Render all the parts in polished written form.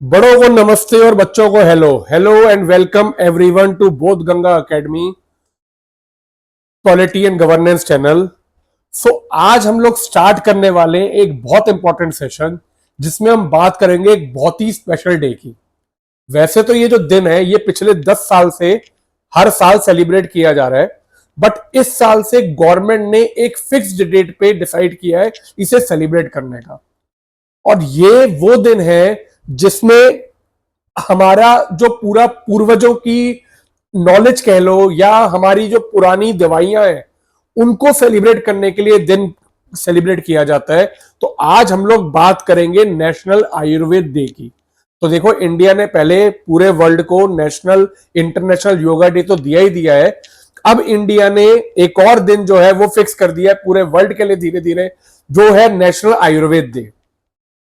बड़ों को नमस्ते और बच्चों को hello hello and welcome everyone to Bodh Ganga Academy polity and governance channel. So आज हम लोग स्टार्ट करने वाले हैं एक बहुत इंपॉर्टेंट सेशन जिसमें हम बात करेंगे एक बहुत ही स्पेशल डे की। वैसे तो ये जो दिन है ये पिछले 10 साल से हर साल सेलिब्रेट किया जा रहा है, बट इस साल से गवर्नमेंट ने एक फिक्स्ड डेट पे डिसाइड किया है इसे सेलिब्रेट करने का। और ये वो दिन है जिसमें हमारा जो पूरा पूर्वजों की नॉलेज कह लो या हमारी जो पुरानी दवाइयां हैं उनको सेलिब्रेट करने के लिए दिन सेलिब्रेट किया जाता है। तो आज हम लोग बात करेंगे नेशनल आयुर्वेद डे की। तो देखो, इंडिया ने पहले पूरे वर्ल्ड को नेशनल इंटरनेशनल योगा डे तो दिया ही दिया है। अब इंडिया ने एक और दिन जो है वो फिक्स कर दिया है पूरे वर्ल्ड के लिए धीरे धीरे, जो है नेशनल आयुर्वेद डे।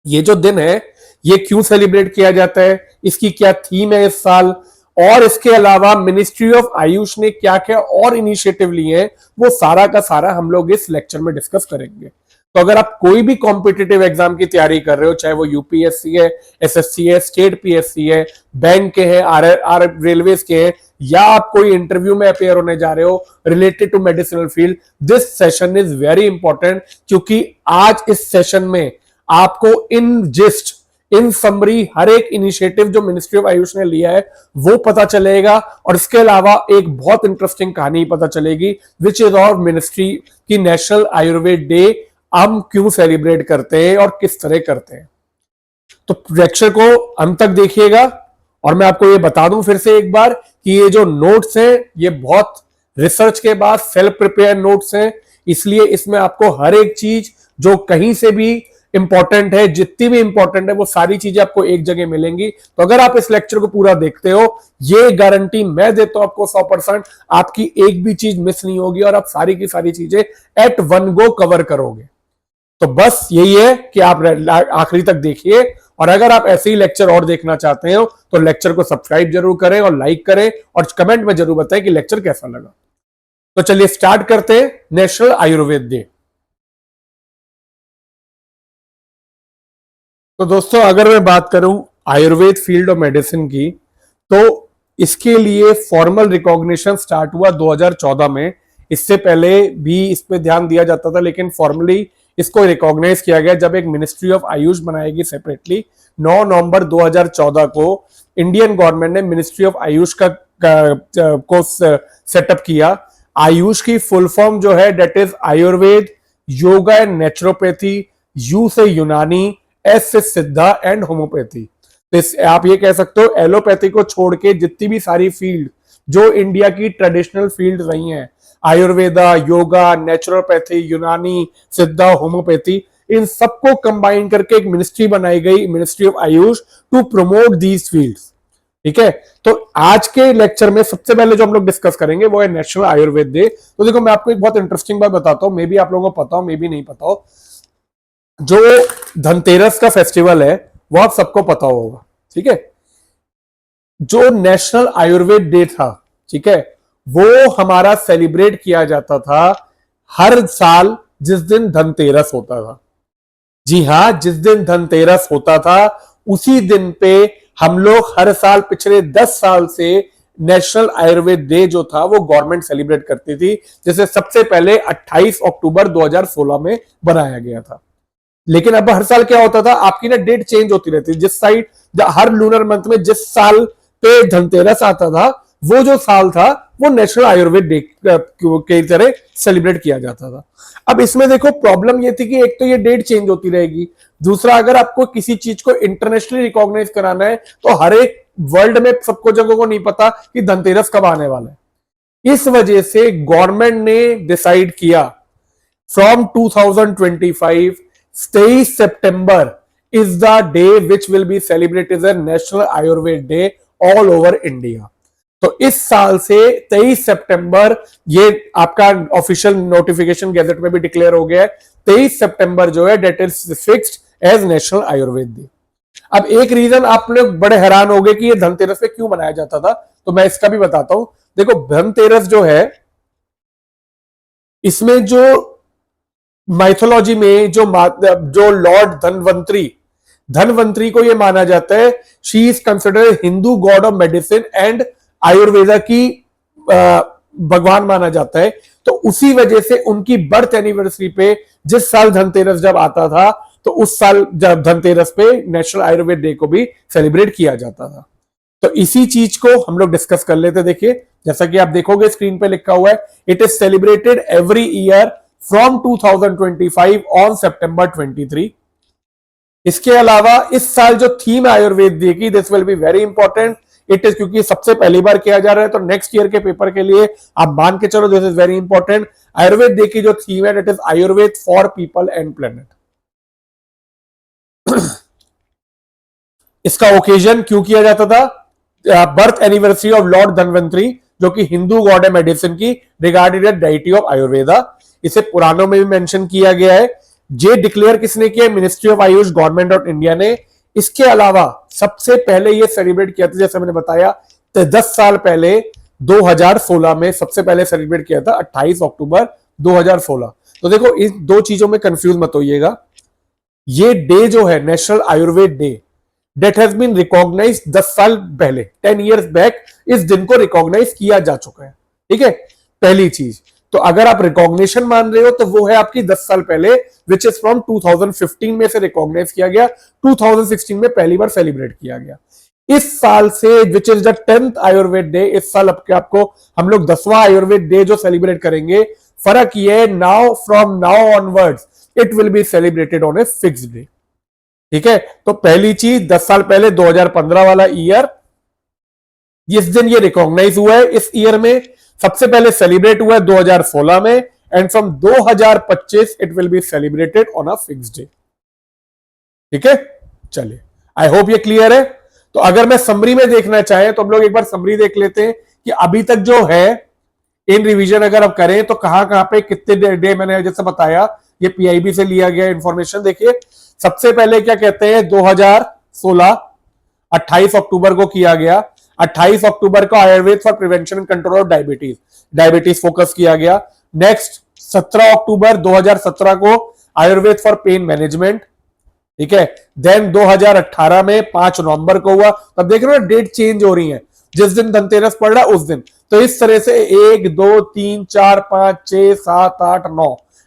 ये जो दिन है ये क्यों सेलिब्रेट किया जाता है, इसकी क्या थीम है इस साल, और इसके अलावा मिनिस्ट्री ऑफ आयुष ने क्या क्या और इनिशिएटिव लिए हैं, वो सारा का सारा हम लोग इस लेक्चर में डिस्कस करेंगे। तो अगर आप कोई भी कॉम्पिटिटिव एग्जाम की तैयारी कर रहे हो, चाहे वो यूपीएससी है, एसएससी है, स्टेट पीएससी है, बैंक के हैं, आर रेलवे के हैं, या आप कोई इंटरव्यू में अपेयर होने जा रहे हो related to medicinal field, this session is very important. क्योंकि आज इस सेशन में आपको इन जिस्ट इन समरी हर एक इनिशिएटिव जो मिनिस्ट्री ऑफ आयुष ने लिया है वो पता चलेगा, और इसके अलावा एक बहुत इंटरेस्टिंग कहानी पता चलेगी विच इज और मिनिस्ट्री की नेशनल आयुर्वेद डे हम क्यों सेलिब्रेट करते हैं और किस तरह करते हैं। तो लेक्चर को अंत तक देखिएगा। और मैं आपको ये बता दूं फिर से एक बार कि ये जो नोट्स हैं ये बहुत रिसर्च के बाद सेल्फ प्रिपेयर नोट्स हैं, इसलिए इसमें आपको हर एक चीज जो कहीं से भी इंपॉर्टेंट है, जितनी भी इंपॉर्टेंट है, वो सारी चीजें आपको एक जगह मिलेंगी। तो अगर आप इस लेक्चर को पूरा देखते हो, ये गारंटी मैं देता हूं आपको 100%, आपकी एक भी चीज मिस नहीं होगी और आप सारी की सारी चीजें एट वन गो कवर करोगे। तो बस यही है कि आप आखिरी तक देखिए, और अगर आप ऐसे ही लेक्चर और देखना चाहते हो तो लेक्चर को सब्सक्राइब जरूर करें और लाइक करें, और कमेंट में जरूर बताएं कि लेक्चर कैसा लगा। तो चलिए स्टार्ट करते हैं नेशनल आयुर्वेद डे। तो दोस्तों, अगर मैं बात करूं आयुर्वेद फील्ड ऑफ मेडिसिन की, तो इसके लिए फॉर्मल रिकॉग्निशन स्टार्ट हुआ 2014 में। इससे पहले भी इस पे ध्यान दिया जाता था, लेकिन फॉर्मली इसको रिकॉग्नाइज किया गया जब एक मिनिस्ट्री ऑफ आयुष बनाएगी सेपरेटली। 9 नवंबर 2014 को इंडियन गवर्नमेंट ने मिनिस्ट्री ऑफ आयुष को सेटअप किया। आयुष की फुल फॉर्म जो है that is Ayurveda, yoga and naturopathy, U से यूनानी, एस से सिद्धा एंड होम्योपैथी। आप ये कह सकते हो एलोपैथी को छोड़ के जितनी भी सारी फील्ड जो इंडिया की ट्रेडिशनल फील्ड रही हैं, आयुर्वेदा, योगा, नेचुरोपैथी, यूनानी, सिद्धा, होम्योपैथी, इन सबको कंबाइन करके एक मिनिस्ट्री बनाई गई, ministry of AYUSH, to promote these fields. ठीक है, तो आज के लेक्चर में सबसे पहले जो हम लोग डिस्कस करेंगे वो है नेशनल आयुर्वेद डे। तो देखो, मैं आपको एक बहुत इंटरेस्टिंग बात बताता हूं, मे बी आप लोगों को पता हो, मे बी नहीं पता हो। जो धनतेरस का फेस्टिवल है वो आप सबको पता होगा, ठीक है। जो नेशनल आयुर्वेद डे था, ठीक है, वो हमारा सेलिब्रेट किया जाता था हर साल जिस दिन धनतेरस होता था। जी हां, जिस दिन धनतेरस होता था उसी दिन पे हम लोग हर साल पिछले 10 साल से नेशनल आयुर्वेद डे जो था वो गवर्नमेंट सेलिब्रेट करती थी, जैसे सबसे पहले 28 अक्टूबर 2016 में बनाया गया था। लेकिन अब हर साल क्या होता था, आपकी ना डेट चेंज होती रहती है। जिस साइड हर लूनर मंथ में जिस साल पे धनतेरस आता था, वो जो साल था वो नेशनल आयुर्वेद डे की तरह सेलिब्रेट किया जाता था। अब इसमें देखो, प्रॉब्लम ये थी कि एक तो ये डेट चेंज होती रहेगी, दूसरा अगर आपको किसी चीज को इंटरनेशनली रिकॉग्नाइज कराना है तो हर एक वर्ल्ड में सबको जगह को नहीं पता कि धनतेरस कब आने वाला है। इस वजह से गवर्नमेंट ने डिसाइड किया from 2025 23 September is the day which will be celebrated as a National Ayurved Day all over India। तो इस साल से 23 सितंबर ये आपका ऑफिशियल नोटिफिकेशन गैजेट में भी डिक्लेयर हो गया है। 23 सितंबर जो है that is fixed as national Ayurveda day. अब एक रीजन आप लोग बड़े हैरान हो गए कि ये धनतेरस पे क्यों मनाया जाता था, तो मैं इसका भी बताता हूं। देखो, धनतेरस जो है इसमें जो माइथोलॉजी में जो लॉर्ड धनवंतरी धनवंतरी को यह माना जाता है, she is considered Hindu God of medicine and Ayurveda की भगवान माना जाता है। तो उसी वजह से उनकी बर्थ एनिवर्सरी पे जिस साल धनतेरस जब आता था, तो उस साल जब धनतेरस पे नेशनल आयुर्वेद डे को भी सेलिब्रेट किया जाता था। तो इसी चीज को हम लोग डिस्कस कर लेते। देखिए, जैसा कि आप देखोगे स्क्रीन पे लिखा हुआ है, it is celebrated every year from 2025 on सितंबर 23। इसके अलावा इस साल जो थीम आयुर्वेद डे की, this will be very important, it is, क्योंकि सबसे पहली बार किया जा रहा है तो नेक्स्ट ईयर के पेपर के लिए आप मान के चलो, this is very important. Ayurveda day की जो थीम है, it is Ayurveda for people and planet. इसका ओकेजन क्यों किया जाता था? Birth anniversary of Lord Dhanvantari, जो कि हिंदू गॉड है मेडिसिन की, रिगार्डेड डेटी ऑफ आयुर्वेदा। इसे पुराणों में भी मेंशन किया गया है। जे डिक्लेयर किसने किया? Ministry of Ayush, government of India ने। इसके अलावा सबसे पहले ये सेलिब्रेट किया था, जैसे मैंने बताया, तो 10 साल पहले 2016 में सबसे पहले सेलिब्रेट किया था, 28 अक्टूबर 2016। तो देखो, इन दो चीजों में कंफ्यूज मत होइएगा। ये डे जो है national Ayurveda day, that has been recognise 10 साल पहले, 10 ईयर्स बैक इस दिन को रिकॉग्नाइज किया जा चुका है। ठीक है, पहली चीज। तो अगर आप रिकॉग्निशन मान रहे हो तो वो है आपकी 10 साल पहले, विच इज फ्रॉम 2015 में से रिकॉग्नाइज किया गया, 2016 में पहली बार सेलिब्रेट किया गया। इस साल से, which is the 10th Ayurveda day, इस साल आपको हम लोग 10वां आयुर्वेद डे जो सेलिब्रेट करेंगे। फर्क ये, now from now onwards it will be celebrated on a fixed day. ठीक है, तो पहली चीज, 10 साल पहले 2015 वाला ईयर, इस दिन ये रिकॉग्नाइज हुआ है। इस ईयर में सबसे पहले सेलिब्रेट हुआ है 2016 में, and from 2025 it will be celebrated on a fixed day. ठीक है, चलिए, आई होप ये क्लियर है। तो अगर मैं समरी में देखना चाहें तो हम लोग एक बार समरी देख लेते हैं कि अभी तक जो है इन रिवीजन अगर आप करें तो कहां कहां पे कितने डे मैंने जैसे बताया, ये पीआईबी से लिया गया इंफॉर्मेशन। देखिए, सबसे पहले क्या कहते हैं, 2016 28 अक्टूबर को किया गया। 28 अक्टूबर को Ayurveda for prevention and control of diabetes focus किया गया। नेक्स्ट 17 अक्टूबर 2017 को आयुर्वेद फॉर पेन मैनेजमेंट। ठीक है, देन 2018 में 5 नवंबर को हुआ। अब देख रहे हो डेट चेंज हो रही है, जिस दिन धनतेरस पड़ रहा उस दिन। तो इस तरह से 1 2 3 4 5 6 7 8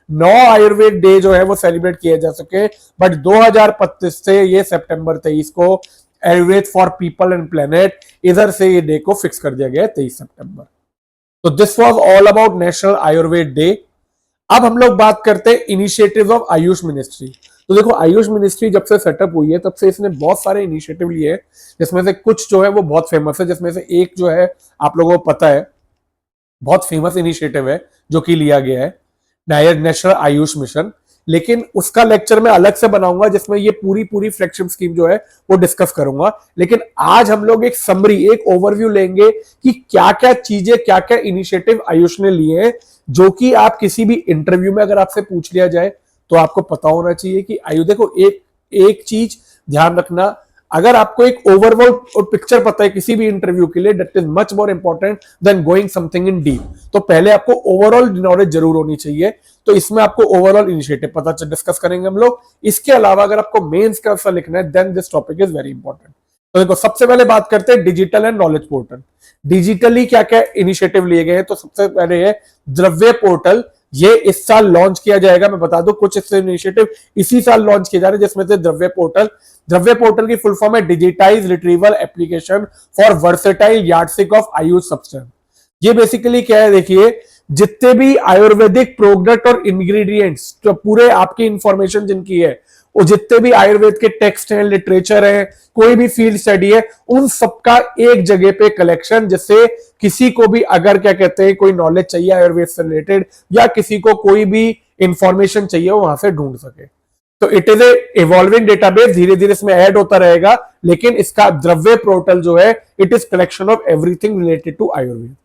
9 आयुर्वेद डे जो है वो सेलिब्रेट किए जा सके। बट 2025 से ये सितंबर 23 को Ayurveda for people and planet, इधर से ये डे को फिक्स कर दिया गया है 23 सितंबर। तो this was all about national Ayurveda day. अब हम लोग बात करते हैं इनिशिएटिव ऑफ आयुष मिनिस्ट्री। तो देखो, आयुष मिनिस्ट्री जब से सेटअप हुई है तब से इसने बहुत सारे इनिशिएटिव लिए हैं, जिसमें से कुछ जो है वो बहुत फेमस है। जिसमें से एक जो है आप लोगों को पता है, बहुत फेमस इनिशिएटिव है जो कि लिया गया है, नेशनल आयुष मिशन। लेकिन उसका लेक्चर मैं अलग से बनाऊंगा, जिसमें ये पूरी फ्लैगशिप स्कीम जो है वो डिस्कस करूंगा। लेकिन आज हम लोग एक समरी, एक ओवरव्यू लेंगे कि क्या क्या चीजें, क्या क्या इनिशिएटिव आयुष ने लिए हैं, जो कि आप किसी भी इंटरव्यू में अगर आपसे पूछ लिया जाए तो आपको पता होना चाहिए कि आयु। देखो, एक चीज ध्यान रखना, अगर आपको एक ओवरऑल पिक्चर पता है किसी भी इंटरव्यू के लिए, that is much more important than going something in deep. तो पहले आपको ओवरऑल नॉलेज जरूर होनी चाहिए। तो इसमें आपको ओवरऑल इनिशिएटिव पता डिस्कस करेंगे हम लोग। इसके अलावा अगर आपको मेंस का आंसर लिखना है, then this topic is very important. तो देखो, सबसे पहले बात करते हैं digital and knowledge portal. Digitally क्या क्या इनिशिएटिव लिए गए हैं, तो सबसे पहले है द्रव्य पोर्टल। ये इस साल लॉन्च किया जाएगा। मैं बता दूं, कुछ इससे इनिशिएटिव इसी साल लॉन्च किए जा रहे हैं, जिसमें से द्रव्य पोर्टल की फुल फॉर्म है digitise retrieval application for versatile yardstick of Ayush substance. ये बेसिकली क्या है, देखिए, जितने भी आयुर्वेदिक प्रोडक्ट और इंग्रेडिएंट्स, तो पूरे आपकी इंफॉर्मेशन जिनकी है, वो जितने भी आयुर्वेद के टेक्स्ट हैं, लिटरेचर है, कोई भी फील्ड स्टडी है, उन सबका एक जगह पे कलेक्शन, जिससे किसी को भी अगर क्या कहते हैं कोई नॉलेज चाहिए आयुर्वेद से रिलेटेड, या किसी को कोई भी इंफॉर्मेशन चाहिए, वो वहां से ढूंढ सके। तो it is a evolving database, धीरे धीरे इसमें ऐड होता रहेगा। लेकिन इसका द्रव्य पोर्टल जो है, it is collection of everything related to Ayurveda.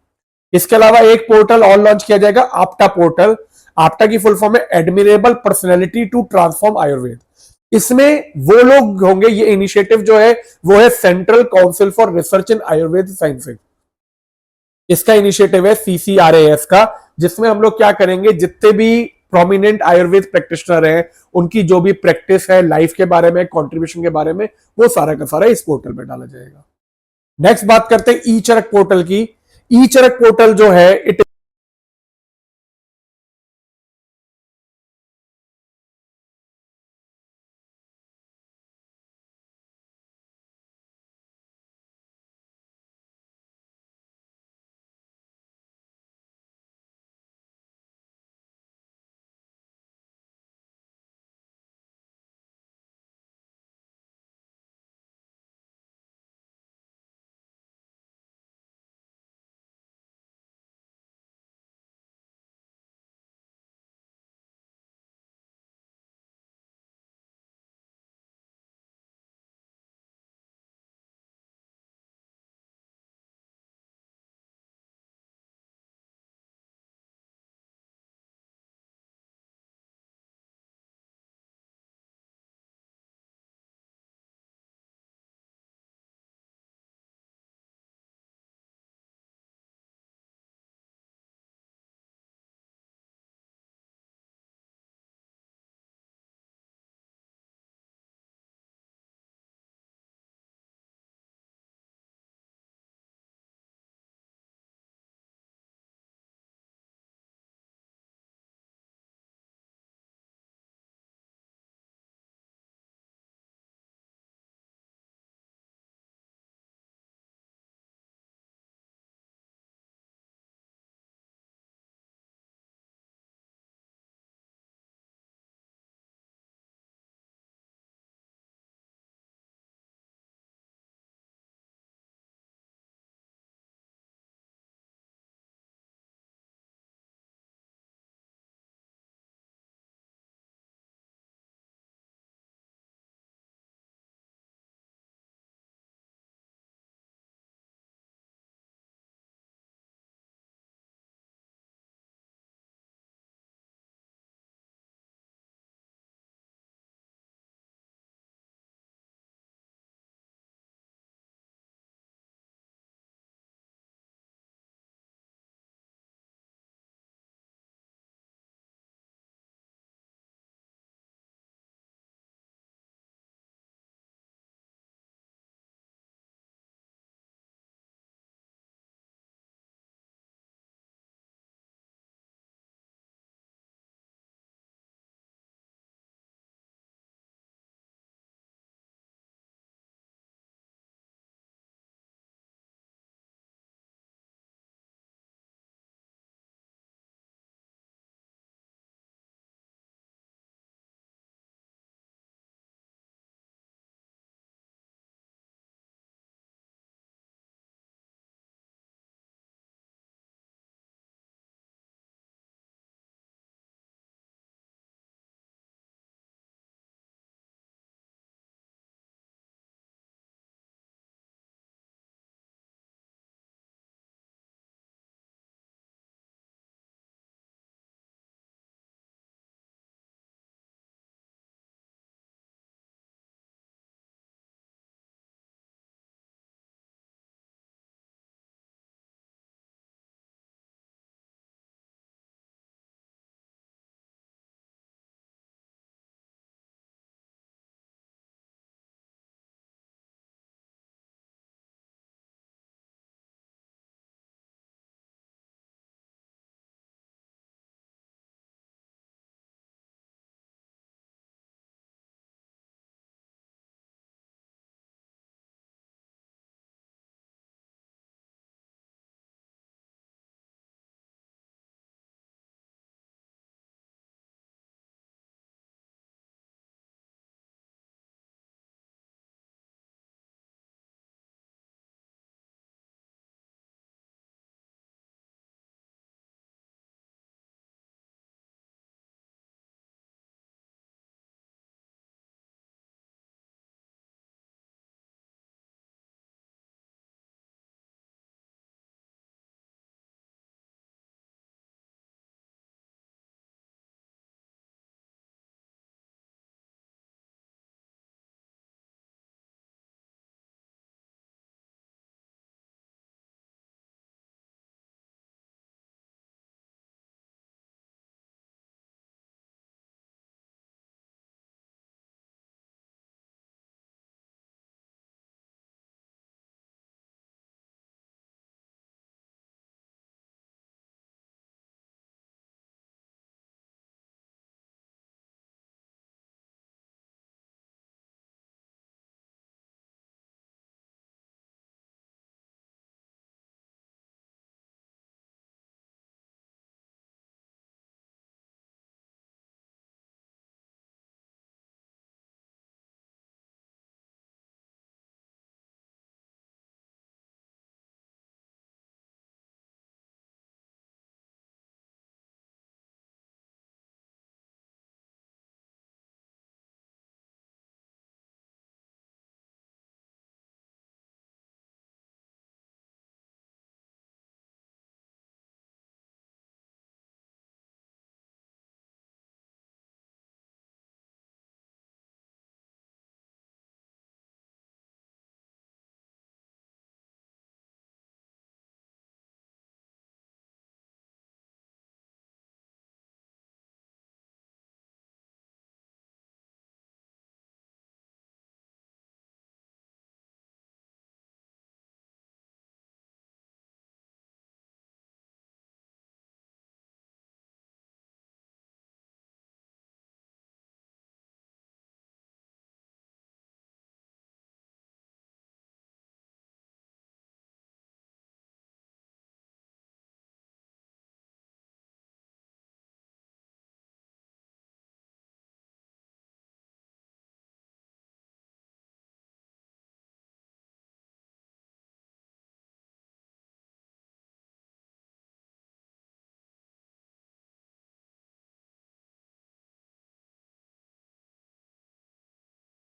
इसके अलावा एक पोर्टल और लॉन्च किया जाएगा, आपटा पोर्टल। आपटा की फुल फॉर्म है admirable personality to transform Ayurveda. इसमें वो लोग होंगे, ये इनिशिएटिव जो है वो है central council for research in Ayurveda sciences. इसका इनिशिएटिव है CCRAS का, जिसमें हम लोग क्या करेंगे, जितने भी प्रोमिनेंट आयुर्वेद प्रैक्टिशनर हैं, उनकी जो भी प्रैक्टिस है लाइफ के बारे में, कंट्रीब्यूशन के बारे में, वो सारा का सारा इस पोर्टल पे डाला जाएगा। नेक्स्ट बात करते हैं ई चरक पोर्टल की। ई चरक पोर्टल जो है इट